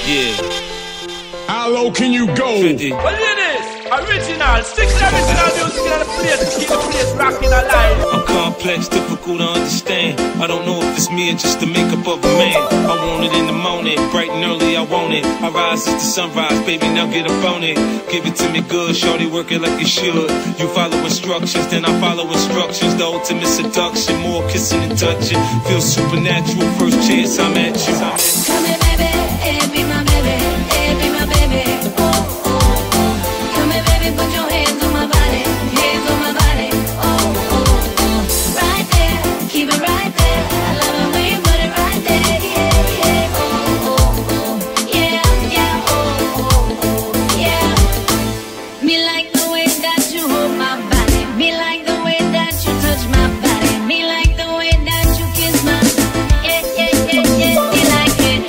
Yeah. How low can you go? 50. Well, ladies, original, stick to original music in the place to keep the place rocking alive. I'm complex, difficult to understand. I don't know if it's me or just the makeup of a man. I want it in the morning, bright and early, I want it. I rise as the sunrise, baby, now get up on it. Give it to me good, shorty, work it like you should. You follow instructions, then I follow instructions. The ultimate seduction, more kissing and touching. Feel supernatural, first chance I'm at you. Come here, baby, hey, be my baby, hey, be my baby. Oh, oh, oh. Come here, baby, put your hands on my body, hands on my body. Oh, oh, oh. Right there, keep it right there. I love it when you put it right there. Yeah, yeah. Oh, oh, oh. Yeah, yeah. Oh, oh, oh. Yeah. Me like the way that you hold my body. Me like the way that you touch my body. Me like the way that you kiss my body. Yeah, yeah, yeah, yeah. Me like it.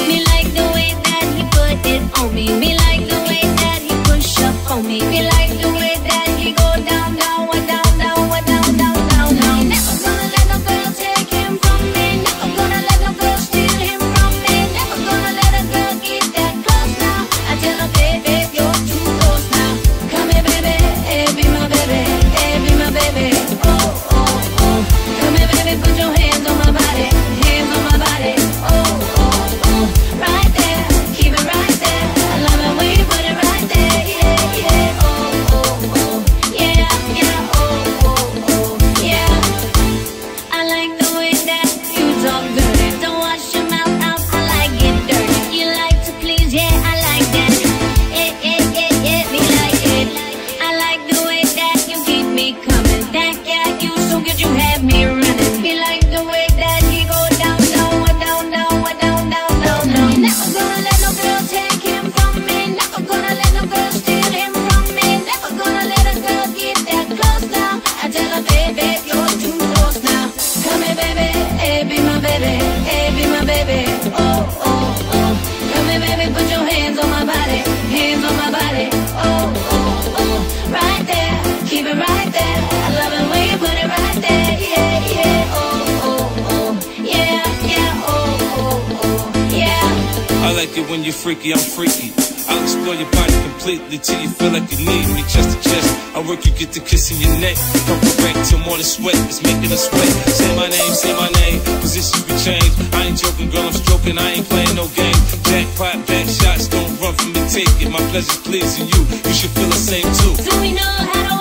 Me like the way that he put it on me. Me like the way that he push up on me. Me like the way that he go down, down, down, down, down, down, down, down. Never gonna let no girl take him from me. Never gonna let no girl steal him from me. Never gonna let a girl get that close now. I tell her, baby, you're too close now. Come here, baby, hey, be my baby, hey, be my baby. Oh, oh, oh. Come here, baby, put your hands on my body, hands on my body. Oh, oh, oh. Right there, keep it right there. I love it when you put it right there. Yeah, yeah. Oh, oh, oh. Yeah, yeah. Oh, oh, oh. Yeah. I like the way that you talk dirty. Don't wash your mouth out, I like it dirty. You like to please, yeah, I like that. Yeah, yeah, yeah, yeah, me like it. I like the way that you keep me coming. That got you so good you have me running. Me like the way that he go down, down, down, down, down, down, down, down. Never gonna let no girl take him from me. Never gonna let no girl steal him from me. Never gonna let a girl get that close now. I tell her, baby, you're too close now. Come here, baby, hey, be my baby, hey, be my baby. Oh, oh, oh. Come here, baby, put your hands on my body, hands on my body. Oh, oh, oh. Right there, keep it right there. I love it when you put it right there. Yeah, yeah. Oh, oh, oh. Yeah, yeah. Oh, oh, oh. Yeah. I like it when you're freaky, I'm freaky. I'll explore your body completely till you feel like you need me chest to chest. I work you get to kissing your neck. Purple wreck till morning sweat, it's making us sweat. Say my name, positions we change. I ain't joking, girl, I'm stroking, I ain't playing no game. Jackpot, back shots, don't run from me, take it. My pleasure's pleasing you, you should feel the same too. Do we know how to